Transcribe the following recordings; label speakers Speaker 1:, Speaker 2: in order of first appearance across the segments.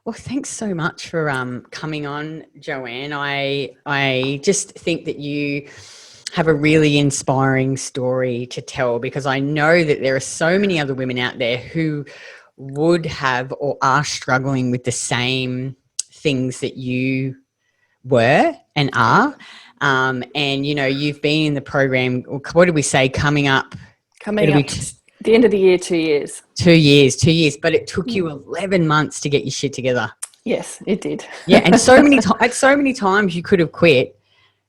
Speaker 1: Well, thanks so much for coming on, Joanne. I just think that you have a really inspiring story to tell, because I know that there are so many other women out there who would have or are struggling with the same things that you were and are. And, you know, you've been in the program, what did we say, coming up
Speaker 2: the end of the year, 2 years.
Speaker 1: 2 years, but it took you 11 months to get your shit together.
Speaker 2: Yes, it did.
Speaker 1: Yeah, and so many times you could have quit,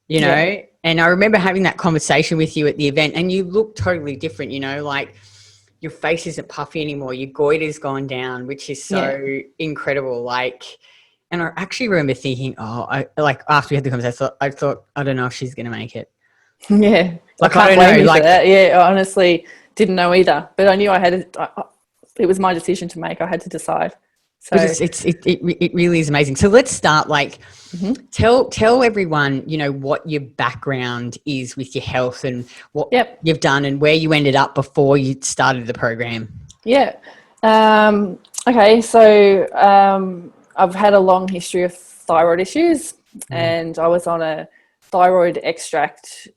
Speaker 1: you know. Yeah. And I remember having that conversation with you at the event, and you look totally different, you know, like your face isn't puffy anymore, your goiter's gone down, which is so incredible. Like, and I actually remember thinking, like after we had the conversation, I thought, I don't know if she's going to make it.
Speaker 2: Yeah,
Speaker 1: like
Speaker 2: I can't blame you for that. Yeah, I honestly didn't know either, but I knew it was my decision to make. I had to decide. So
Speaker 1: but it really is amazing. So let's start. Like, tell everyone, you know, what your background is with your health and what you've done and where you ended up before you started the program.
Speaker 2: Yeah. Okay. So I've had a long history of thyroid issues, and I was on a thyroid extract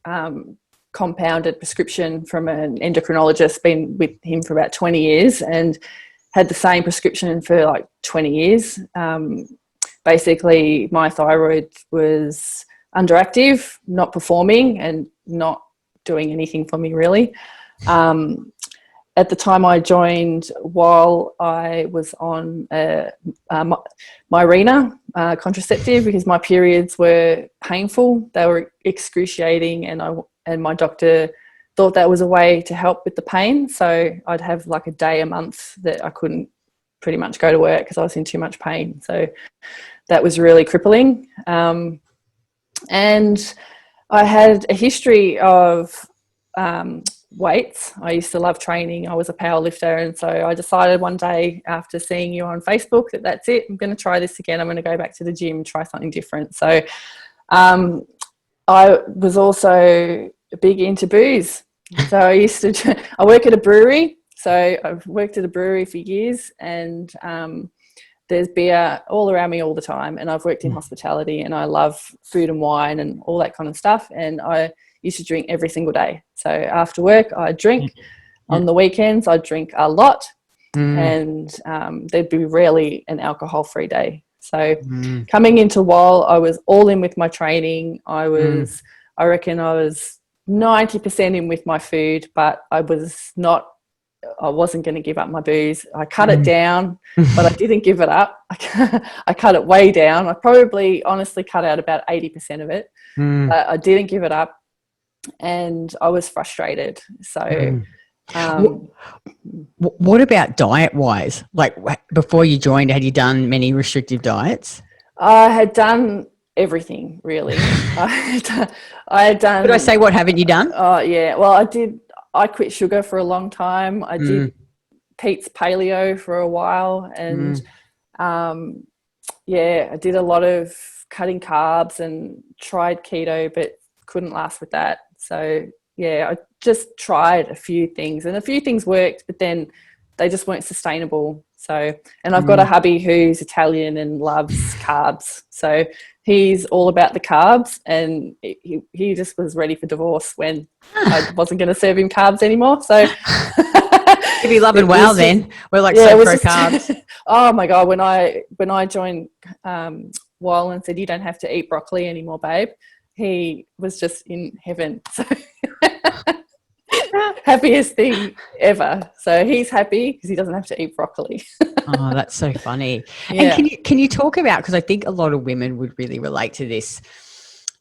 Speaker 2: compounded prescription from an endocrinologist, been with him for about 20 years and had the same prescription for like 20 years. Basically, my thyroid was underactive, not performing and not doing anything for me really. At the time I joined, while I was on Mirena contraceptive, because my periods were painful, they were excruciating, and my doctor thought that was a way to help with the pain. So I'd have like a day a month that I couldn't pretty much go to work because I was in too much pain. So that was really crippling. And I had a history of weights. I used to love training. I was a power lifter, and so I decided one day after seeing you on Facebook that's it. I'm going to try this again. I'm going to go back to the gym, try something different. So I was also big into booze. So I work at a brewery. So I've worked at a brewery for years, and there's beer all around me all the time. And I've worked in hospitality, and I love food and wine and all that kind of stuff. And I used to drink every single day. So after work, I'd drink. On the weekends, I'd drink a lot. And there'd be rarely an alcohol-free day. So coming into while I was all in with my training, I reckon I was 90% in with my food, but I wasn't going to give up my booze. I cut it down, but I didn't give it up. I cut it way down. I probably honestly cut out about 80% of it, but I didn't give it up. And I was frustrated. So
Speaker 1: what about diet wise? Like before you joined, had you done many restrictive diets?
Speaker 2: I had done everything really. I had done.
Speaker 1: Could I say, what haven't you done?
Speaker 2: Oh yeah. Well, I quit sugar for a long time. I did Pete's Paleo for a while, and I did a lot of cutting carbs and tried keto, but couldn't last with that. So I just tried a few things, and a few things worked, but then they just weren't sustainable. So, and I've got a hubby who's Italian and loves carbs. So he's all about the carbs, and he just was ready for divorce when I wasn't going to serve him carbs anymore. So
Speaker 1: if you love it well, then we're like so pro carbs.
Speaker 2: Oh my God. When I joined Wall and said, you don't have to eat broccoli anymore, babe, he was just in heaven. So happiest thing ever. So he's happy because he doesn't have to eat broccoli.
Speaker 1: Oh, that's so funny. Yeah. And can you talk about, because I think a lot of women would really relate to this,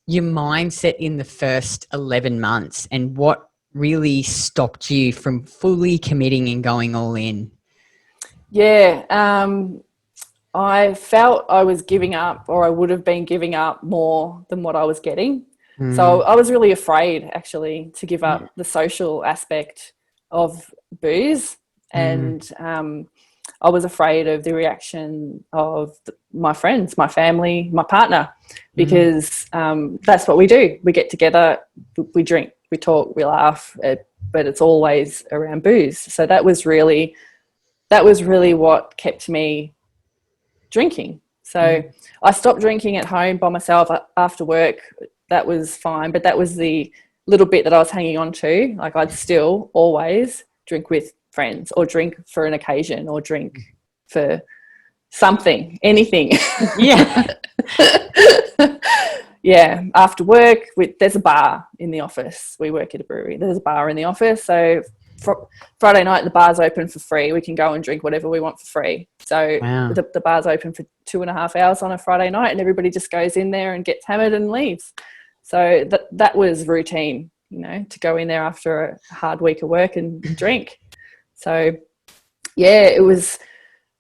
Speaker 1: your mindset in the first 11 months and what really stopped you from fully committing and going all in?
Speaker 2: Yeah. I felt I was giving up, or I would have been giving up more than what I was getting. So I was really afraid actually to give up the social aspect of booze, and I was afraid of the reaction of my friends, my family, my partner, because that's what we do. We get together, we drink, we talk, we laugh, but it's always around booze. So that was really what kept me drinking. So I stopped drinking at home by myself after work. That was fine, but that was the little bit that I was hanging on to. Like, I'd still always drink with friends, or drink for an occasion, or drink for something, anything.
Speaker 1: Yeah.
Speaker 2: Yeah, after work, there's a bar in the office. We work at a brewery. There's a bar in the office. So Friday night, the bar's open for free. We can go and drink whatever we want for free. So
Speaker 1: Wow.
Speaker 2: the bar's open for 2.5 hours on a Friday night, and everybody just goes in there and gets hammered and leaves. So that was routine, you know, to go in there after a hard week of work and drink. So, yeah, it was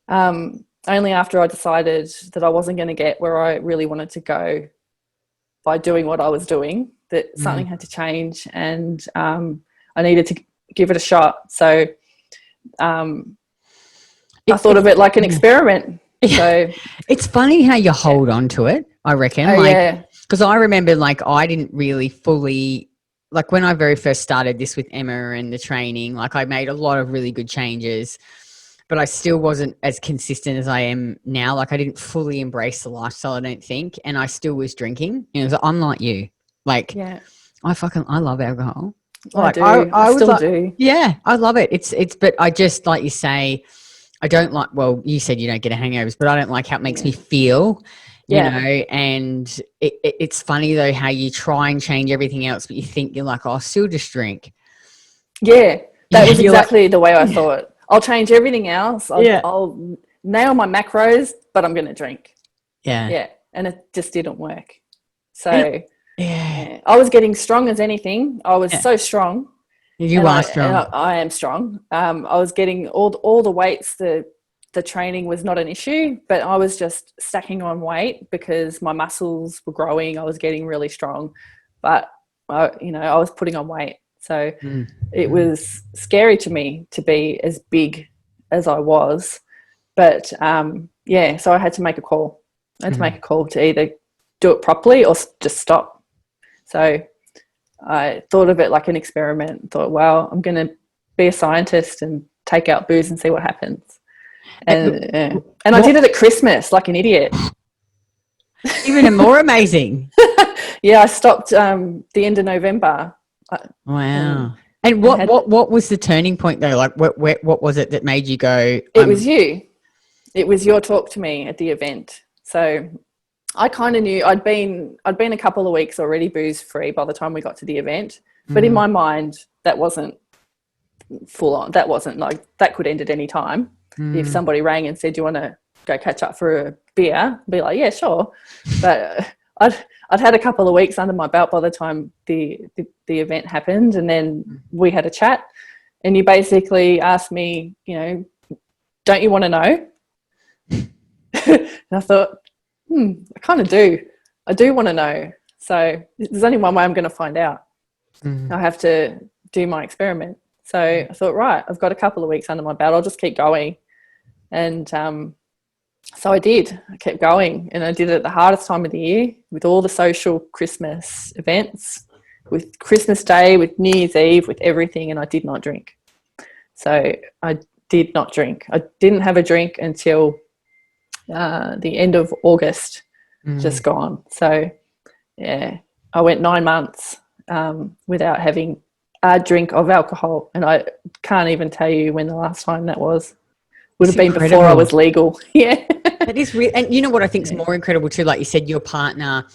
Speaker 2: only after I decided that I wasn't going to get where I really wanted to go by doing what I was doing that something had to change, and I needed to give it a shot. So I thought of it like an experiment. So
Speaker 1: it's funny how you hold on to it, I reckon. Because I remember, like, I didn't really fully, like, when I very first started this with Emma and the training, like, I made a lot of really good changes, but I still wasn't as consistent as I am now. Like, I didn't fully embrace the lifestyle, I don't think, and I still was drinking. You know, so I'm like you. Like, I love alcohol. Like,
Speaker 2: I still do.
Speaker 1: Yeah, I love it. It's, but I just, like you say, I don't like, well, you said you don't get hangovers, but I don't like how it makes me feel, you know, and it's funny though how you try and change everything else, but you think, you're like, oh, I'll still just drink.
Speaker 2: Yeah, that was exactly the way I thought. I'll change everything else. I'll nail my macros, but I'm going to drink. Yeah. And it just didn't work. So I was getting strong as anything. I was so strong.
Speaker 1: You are strong.
Speaker 2: I am strong. I was getting all the weights. The training was not an issue, but I was just stacking on weight because my muscles were growing. I was getting really strong, but I was putting on weight. So it was scary to me to be as big as I was. But so I had to make a call. I had to make a call to either do it properly or just stop. So I thought of it like an experiment. Thought, well, I'm going to be a scientist and take out booze and see what happens. And I did it at Christmas like an idiot.
Speaker 1: Even more amazing.
Speaker 2: Yeah, I stopped the end of November.
Speaker 1: Wow. And what was the turning point though? Like, what was it that made you go?
Speaker 2: It was you. It was your talk to me at the event. So I kind of knew I'd been a couple of weeks already booze free by the time we got to the event, but in my mind that wasn't full on. That wasn't like, that could end at any time. If somebody rang and said, "Do you want to go catch up for a beer?" I'd be like, "Yeah, sure." But I'd had a couple of weeks under my belt by the time the event happened, and then we had a chat, and you basically asked me, you know, "Don't you want to know?" And I thought, I kind of do. I do want to know. So there's only one way I'm going to find out. I have to do my experiment. So I thought, right, I've got a couple of weeks under my belt. I'll just keep going. And so I did. I kept going, and I did it at the hardest time of the year with all the social Christmas events, with Christmas Day, with New Year's Eve, with everything, and I did not drink. So I did not drink. I didn't have a drink until the end of August, just gone. So, yeah, I went 9 months without having a drink of alcohol, and I can't even tell you when the last time that was. Would have been before I was legal. Yeah.
Speaker 1: That is real. And you know what I think is more incredible too? Like you said, your partner,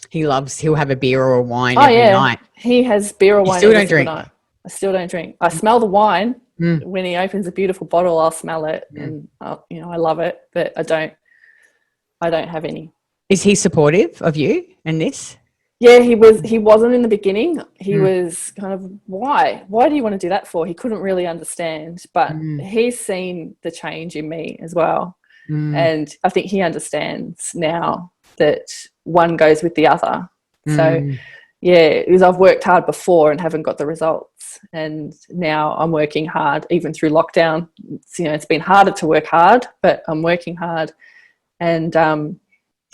Speaker 1: he'll have a beer or a wine every night.
Speaker 2: He has beer or wine
Speaker 1: every single
Speaker 2: night. I still don't drink. I smell the wine. When he opens a beautiful bottle, I'll smell it, and I love it, but I don't have any.
Speaker 1: Is he supportive of you and this?
Speaker 2: Yeah, he wasn't in the beginning. He was kind of, why do you want to do that for? He couldn't really understand, but he's seen the change in me as well. And I think he understands now that one goes with the other. So yeah, because I've worked hard before and haven't got the results, and now I'm working hard even through lockdown. It's been harder to work hard, but I'm working hard, and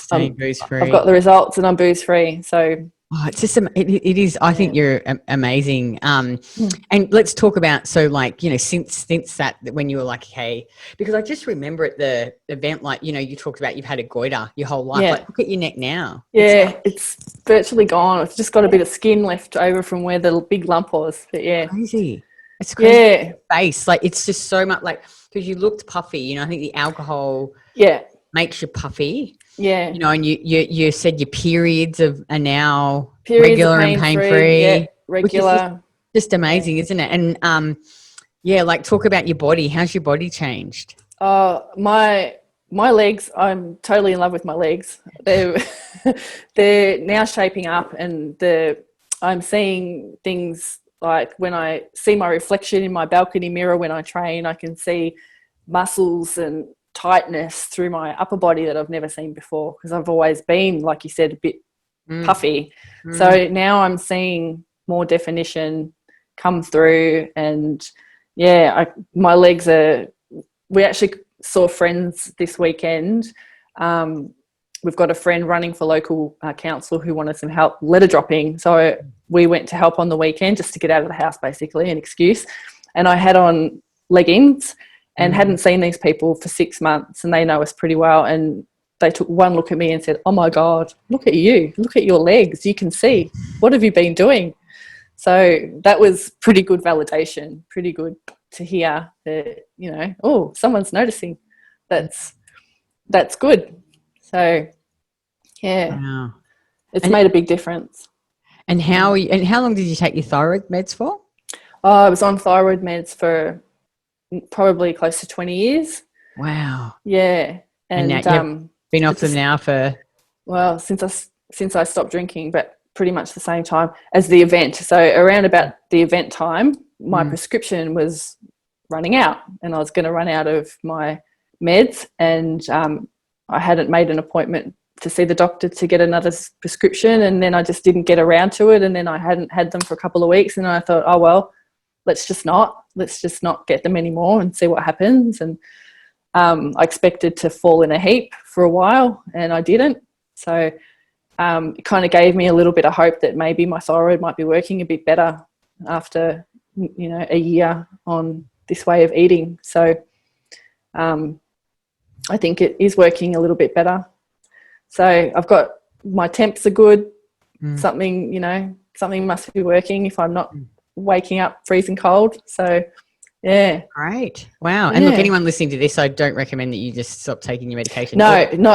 Speaker 1: Staying booze free.
Speaker 2: I've got the results and I'm booze free. So
Speaker 1: Oh, it's just it is. I think you're amazing. And let's talk about, so like, you know, since that when you were like, okay, because I just remember at the event, like, you know, you talked about you've had a goiter your whole life. Like, look at your neck now.
Speaker 2: Yeah, it's virtually gone. It's just got a bit of skin left over from where the big lump was. But yeah,
Speaker 1: crazy. It's crazy.
Speaker 2: Yeah,
Speaker 1: face, like, it's just so much, like, because you looked puffy. You know, I think the alcohol makes you puffy.
Speaker 2: Yeah.
Speaker 1: You know, and you said your periods are now
Speaker 2: Periods
Speaker 1: regular
Speaker 2: are
Speaker 1: and pain-free.
Speaker 2: Yeah, regular.
Speaker 1: Which is just amazing, isn't it? And like, talk about your body. How's your body changed?
Speaker 2: My legs, I'm totally in love with my legs. They're now shaping up, and I'm seeing things like when I see my reflection in my balcony mirror when I train, I can see muscles and tightness through my upper body that I've never seen before, because I've always been, like you said, a bit puffy. So now I'm seeing more definition come through, and my legs are, we actually saw friends this weekend. We've got a friend running for local council who wanted some help letter dropping, so we went to help on the weekend just to get out of the house, basically, an excuse. And I had on leggings and hadn't seen these people for 6 months, and they know us pretty well, and they took one look at me and said, "Oh my God, look at you, look at your legs, you can see, what have you been doing?" So that was pretty good validation, pretty good to hear that, you know, oh, someone's noticing. That's good. So it's made a big difference.
Speaker 1: And how long did you take your thyroid meds for?
Speaker 2: I was on thyroid meds for probably close to 20 years.
Speaker 1: Wow.
Speaker 2: Yeah.
Speaker 1: And now you've been off them now for?
Speaker 2: Well, since I stopped drinking, but pretty much the same time as the event. So around about the event time, my prescription was running out, and I was going to run out of my meds, and I hadn't made an appointment to see the doctor to get another prescription, and then I just didn't get around to it, and then I hadn't had them for a couple of weeks, and I thought, oh well, let's just not get them anymore and see what happens. And I expected to fall in a heap for a while, and I didn't. So it kind of gave me a little bit of hope that maybe my thyroid might be working a bit better after, you know, a year on this way of eating. So I think it is working a little bit better. So I've got, my temps are good. Something must be working if I'm not waking up freezing cold. So yeah.
Speaker 1: Great. Wow. And look, anyone listening to this, I don't recommend that you just stop taking your medication.
Speaker 2: No, I don't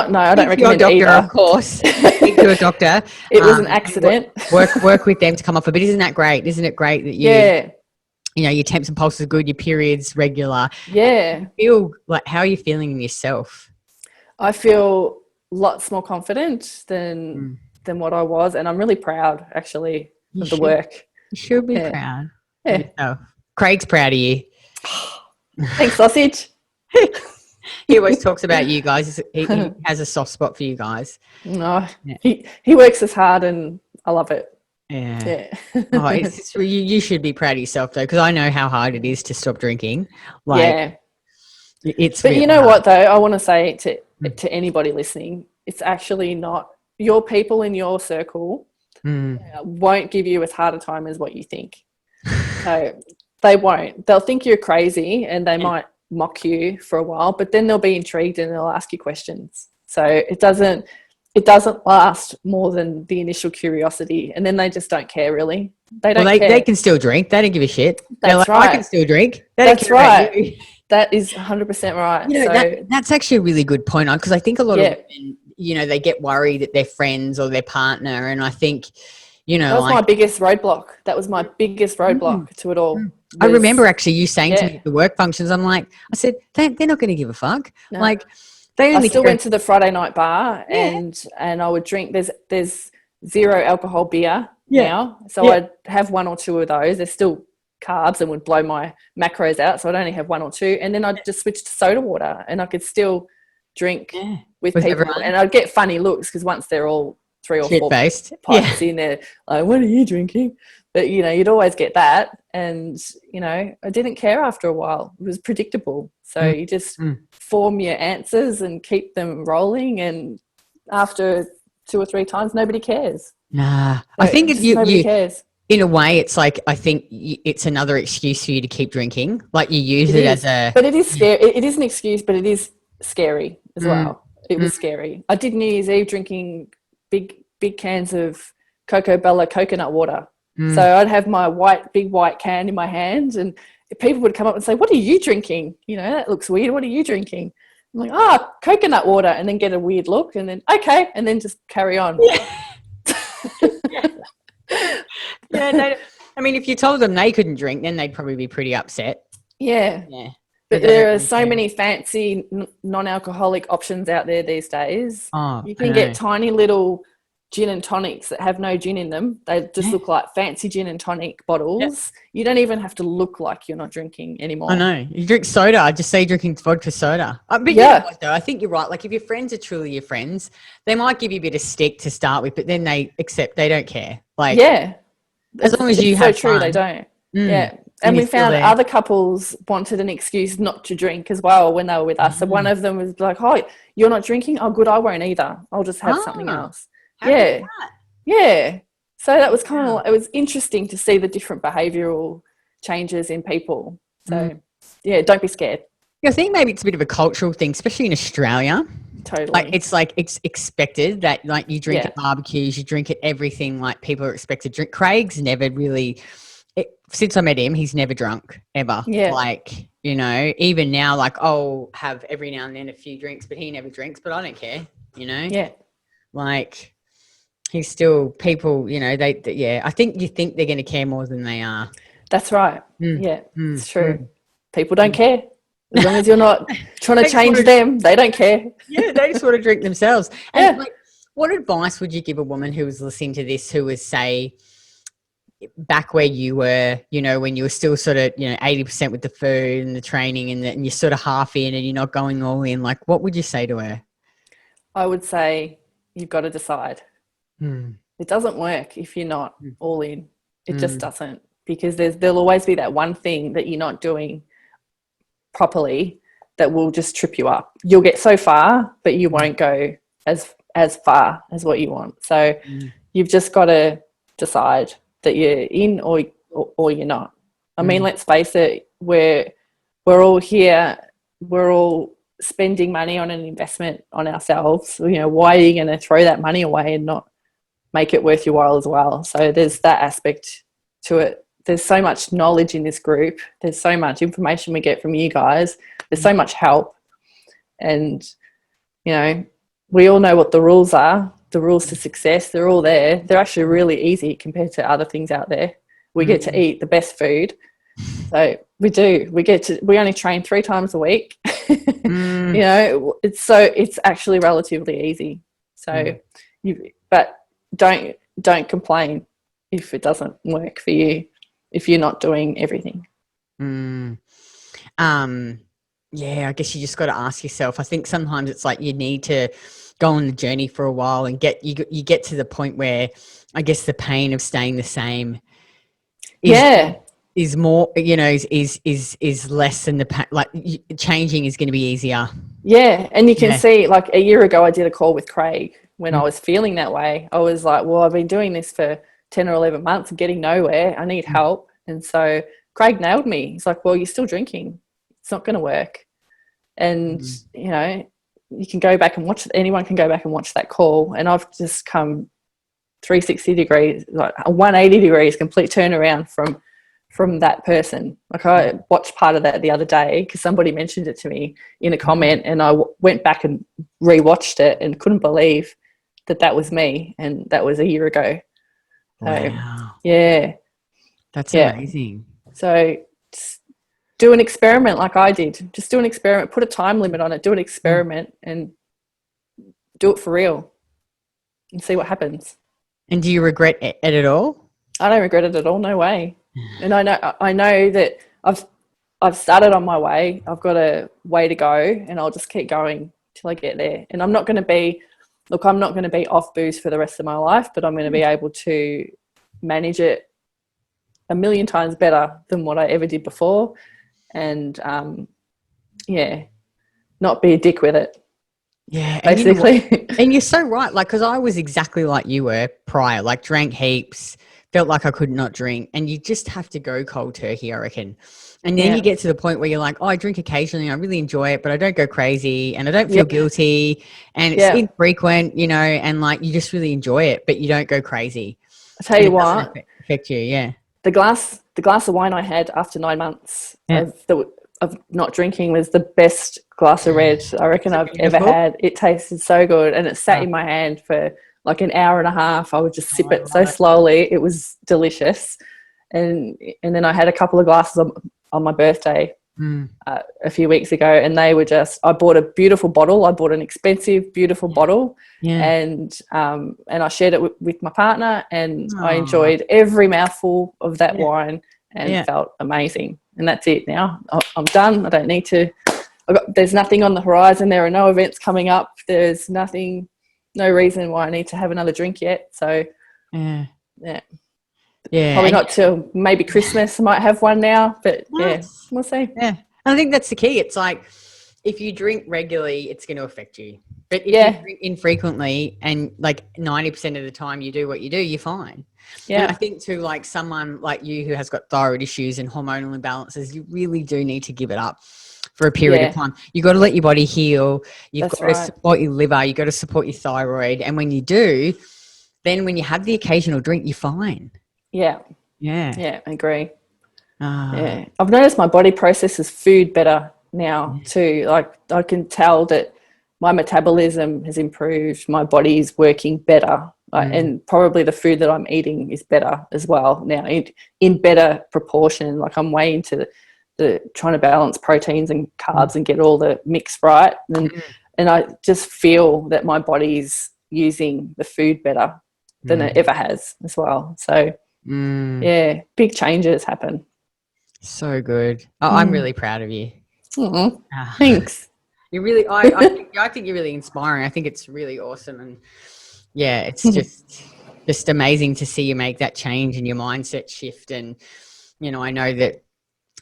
Speaker 2: recommend
Speaker 1: your doctor,
Speaker 2: it either.
Speaker 1: of course. Speak to a doctor.
Speaker 2: It was an accident.
Speaker 1: Work with them to come off it. But isn't that great? Isn't it great that you know, your temps and pulses are good, your periods regular?
Speaker 2: Yeah.
Speaker 1: Feel like, how are you feeling in yourself?
Speaker 2: I feel lots more confident than what I was, and I'm really proud actually of the work.
Speaker 1: You should be proud. Yeah. Craig's proud of you.
Speaker 2: Thanks, sausage.
Speaker 1: He always talks about you guys. He has a soft spot for you guys.
Speaker 2: No, he works as hard, and I love it.
Speaker 1: Yeah. You should be proud of yourself though, because I know how hard it is to stop drinking. But
Speaker 2: really, you know what though, I want to say to anybody listening, it's actually not, your people in your circle won't give you as hard a time as what you think. So they won't. They'll think you're crazy, and they might mock you for a while, but then they'll be intrigued and they'll ask you questions. So it doesn't last more than the initial curiosity, and then they just don't care really. They don't care. They
Speaker 1: can still drink. They don't give a shit.
Speaker 2: That's right.
Speaker 1: I can still drink.
Speaker 2: That's right. That is 100% right.
Speaker 1: You know, that's actually a really good point, because I think a lot of women, you know, they get worried that their friends or their partner, and I think, you know,
Speaker 2: that was my biggest roadblock. That was my biggest roadblock to it all.
Speaker 1: I remember actually you saying to me at the work functions, I said, they're not going to give a fuck. No. Like, I still
Speaker 2: went to the Friday night bar and I would drink. There's 0 alcohol beer now, so I'd have 1 or 2 of those. There's still carbs and would blow my macros out, so I'd only have 1 or 2, and then I'd just switch to soda water, and I could still drink with people, everyone. And I'd get funny looks because once they're all 3 or 4 pints in there, like, what are you drinking? But you know, you'd always get that, and you know, I didn't care after a while. It was predictable. So you just form your answers and keep them rolling, and after 2 or 3 times, nobody cares.
Speaker 1: Nah, I think
Speaker 2: nobody cares.
Speaker 1: In a way, it's like, I think it's another excuse for you to keep drinking. Like, you use it as a.
Speaker 2: But it is scary. It is an excuse, but it is scary as well. It was scary. I did New Year's Eve drinking big cans of Coco Bella coconut water. So I'd have my big white can in my hand, and people would come up and say, "What are you drinking? You know, that looks weird. What are you drinking?" I'm like, coconut water, and then get a weird look, and then okay, and then just carry on.
Speaker 1: Yeah, I mean, if you told them they couldn't drink, then they'd probably be pretty upset.
Speaker 2: Yeah. But there are so many fancy non-alcoholic options out there these days. You can get tiny little gin and tonics that have no gin in them. They just look like fancy gin and tonic bottles. Yep. You don't even have to look like you're not drinking anymore.
Speaker 1: I know. You drink soda. I just say drinking vodka soda. But you know what, though? I think you're right. Like, if your friends are truly your friends, they might give you a bit of stick to start with, but then they don't care. Like, as long as you have
Speaker 2: so true,
Speaker 1: fun.
Speaker 2: they don't. Yeah. And we found other couples wanted an excuse not to drink as well when they were with us. So one of them was like, "Oh, you're not drinking? Oh, good, I won't either. I'll just have something else." Yeah. So that was kind of, it was interesting to see the different behavioural changes in people. So, don't be scared.
Speaker 1: I think maybe it's a bit of a cultural thing, especially in Australia.
Speaker 2: Totally.
Speaker 1: Like it's expected that, like, you drink at barbecues, you drink at everything. Like, people are expected to drink. Craig's never really, since I met him, he's never drunk ever.
Speaker 2: Yeah.
Speaker 1: Like, you know, even now, like, I'll have every now and then a few drinks, but he never drinks. But I don't care. You know.
Speaker 2: Yeah.
Speaker 1: Like, he's still, people. You know, I think you think they're going to care more than they are.
Speaker 2: That's right. Yeah, it's true. People don't care. As long as you're not trying to change them, they don't care.
Speaker 1: Yeah, they just want to drink themselves. And like, what advice would you give a woman who was listening to this, who was, say, back where you were, you know, when you were still sort of, you know, 80% with the food and the training, and you're sort of half in and you're not going all in? Like, what would you say to her?
Speaker 2: I would say you've got to decide. It doesn't work if you're not all in. It just doesn't, because there'll always be that one thing that you're not doing properly that will just trip you up. You'll get so far, but you won't go as far as what you want. So you've just got to decide that you're in or you're not. I mean, let's face it, we're all here, we're all spending money on an investment on ourselves. You know, why are you going to throw that money away and not make it worth your while as well? So there's that aspect to it. There's so much knowledge in this group. There's so much information we get from you guys. There's so much help. And, you know, we all know what the rules are, the rules to success. They're all there. They're actually really easy compared to other things out there. We get to eat the best food. So we do. We only train 3 times a week. You know, it's actually relatively easy. So but don't complain if it doesn't work for you, if you're not doing everything.
Speaker 1: Yeah, I guess you just got to ask yourself. I think sometimes it's like you need to go on the journey for a while and you get to the point where, I guess, the pain of staying the same is more, you know, is less than the pain. Like, changing is going to be easier. Yeah,
Speaker 2: and you can see, like, a year ago I did a call with Craig when I was feeling that way. I was like, well, I've been doing this for 10 or 11 months and getting nowhere. I need help. And so Craig nailed me. He's like, well, you're still drinking. It's not going to work. And, you know, you can go back and watch it. Anyone can go back and watch that call. And I've just come 360 degrees, like a 180 degrees, complete turnaround from that person. Like, I watched part of that the other day because somebody mentioned it to me in a comment, and I went back and rewatched it and couldn't believe that was me, and that was a year ago.
Speaker 1: Wow.
Speaker 2: So, yeah.
Speaker 1: That's amazing.
Speaker 2: So just do an experiment like I did. Just do an experiment. Put a time limit on it. Do an experiment and do it for real and see what happens.
Speaker 1: And do you regret it at all?
Speaker 2: I don't regret it at all. No way. And I know that I've started on my way. I've got a way to go, and I'll just keep going till I get there. And I'm not going to be off booze for the rest of my life, but I'm going to be able to manage it a million times better than what I ever did before. And, not be a dick with it.
Speaker 1: Yeah. And you know what?
Speaker 2: basically.
Speaker 1: And you're so right. Like, because I was exactly like you were prior, like drank heaps, felt like I could not drink. And you just have to go cold turkey, I reckon. And then you
Speaker 2: Yeah.
Speaker 1: get to the point where you're like, oh, I drink occasionally. I really enjoy it, but I don't go crazy and I don't feel
Speaker 2: Yeah.
Speaker 1: guilty and it's
Speaker 2: Yeah.
Speaker 1: infrequent, you know, and like you just really enjoy it, but you don't go crazy
Speaker 2: I tell
Speaker 1: and
Speaker 2: you
Speaker 1: it doesn't
Speaker 2: what,
Speaker 1: affect you. Yeah.
Speaker 2: the glass of wine I had after 9 months
Speaker 1: Yeah.
Speaker 2: of not drinking was the best glass of red I reckon
Speaker 1: Is it
Speaker 2: I've ever
Speaker 1: beautiful?
Speaker 2: had. It tasted so good, and it sat
Speaker 1: Oh,
Speaker 2: in my hand for like an hour and a half. I would just sip
Speaker 1: I
Speaker 2: it so
Speaker 1: love it.
Speaker 2: slowly. It was delicious. And then I had a couple of glasses on my birthday
Speaker 1: Mm,
Speaker 2: a few weeks ago, and they were just, I bought a beautiful bottle. I bought an expensive, beautiful
Speaker 1: yeah.
Speaker 2: bottle,
Speaker 1: Yeah.
Speaker 2: and I shared it with my partner, and I
Speaker 1: Oh,
Speaker 2: enjoyed every mouthful of that
Speaker 1: yeah.
Speaker 2: wine and
Speaker 1: Yeah.
Speaker 2: felt amazing. And that's it now. I'm done. I don't need to. There's nothing on the horizon. There are no events coming up. There's nothing, no reason why I need to have another drink yet. So
Speaker 1: Yeah.
Speaker 2: yeah,
Speaker 1: Yeah.
Speaker 2: probably
Speaker 1: And
Speaker 2: not till maybe Christmas. I might have one now, but yeah,
Speaker 1: nice.
Speaker 2: we'll see.
Speaker 1: Yeah. And I think that's the key. It's like if you drink regularly, it's going to affect you. But if you
Speaker 2: Yeah,
Speaker 1: drink infrequently and like 90% of the time you do what you do, you're fine. And I
Speaker 2: yeah,
Speaker 1: think to like someone like you who has got thyroid issues and hormonal imbalances, you really do need to give it up for a period of
Speaker 2: yeah.
Speaker 1: time. You've got to let your body heal. You've
Speaker 2: That's
Speaker 1: got to
Speaker 2: right.
Speaker 1: support your liver. You've got to support your thyroid. And when you do, then when you have the occasional drink, you're fine.
Speaker 2: Yeah,
Speaker 1: Yeah.
Speaker 2: yeah, I agree.
Speaker 1: Ah,
Speaker 2: Yeah, I've noticed my body processes food better now
Speaker 1: yeah.
Speaker 2: too. Like I can tell that my metabolism has improved. My body is working better,
Speaker 1: Mm,
Speaker 2: and probably the food that I'm eating is better as well now, in better proportion. Like I'm way into the trying to balance proteins and
Speaker 1: mm,
Speaker 2: carbs and get all the mix right,
Speaker 1: mm,
Speaker 2: and I just feel that my body's using the food better than it
Speaker 1: mm,
Speaker 2: ever has as well. So
Speaker 1: mm.
Speaker 2: yeah, big changes happen.
Speaker 1: So good. Oh, I'm
Speaker 2: Mm.
Speaker 1: really proud of you.
Speaker 2: Mm.
Speaker 1: Ah,
Speaker 2: Thanks.
Speaker 1: you really, I think you're really inspiring. I think it's really awesome, and yeah, it's just amazing to see you make that change in your mindset shift. And you know, I know that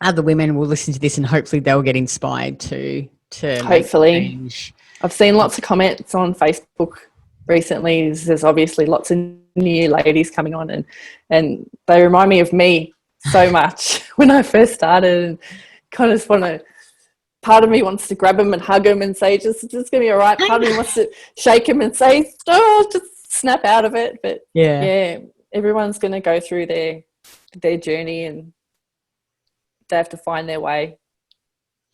Speaker 1: other women will listen to this, and hopefully they'll get inspired to make the
Speaker 2: Hopefully.
Speaker 1: change.
Speaker 2: I've seen lots of comments on Facebook recently. There's obviously lots of new ladies coming on, and they remind me of me so much when I first started, and kind of just want to, part of me wants to grab them and hug them and say, just going to be all right. Part of me wants to shake them and say, oh, just snap out of it. But
Speaker 1: Yeah,
Speaker 2: yeah, everyone's going to go through their journey, and they have to find their way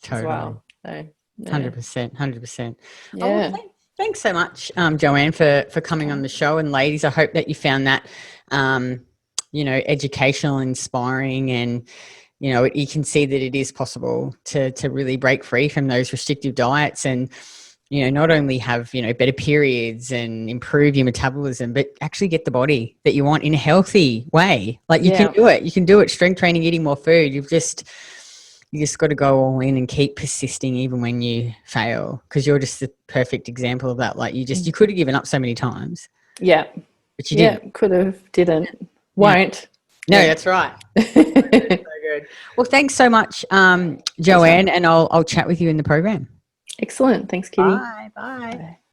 Speaker 2: as
Speaker 1: totally.
Speaker 2: well. So yeah.
Speaker 1: 100%, 100%. Oh, well,
Speaker 2: Yeah.
Speaker 1: thanks so much, Joanne, for coming on the show. And ladies, I hope that you found that, um, you know, educational, inspiring, and you know, you can see that it is possible to really break free from those restrictive diets and you know, not only have, you know, better periods and improve your metabolism, but actually get the body that you want in a healthy way. Like you can
Speaker 2: Yeah.
Speaker 1: do it. You can do it. Strength training, eating more food. You just got to go all in and keep persisting even when you fail. Because you're just the perfect example of that. Like you could have given up so many times,
Speaker 2: Yeah.
Speaker 1: but you
Speaker 2: Yeah.
Speaker 1: didn't.
Speaker 2: Could have, didn't,
Speaker 1: Yeah.
Speaker 2: won't.
Speaker 1: No,
Speaker 2: Yeah.
Speaker 1: that's right. So good. So good. Well, thanks so much,
Speaker 2: Pleasure.
Speaker 1: Joanne, and I'll chat with you in the program.
Speaker 2: Excellent. Thanks, Kitty.
Speaker 1: Bye. Bye.
Speaker 2: Bye.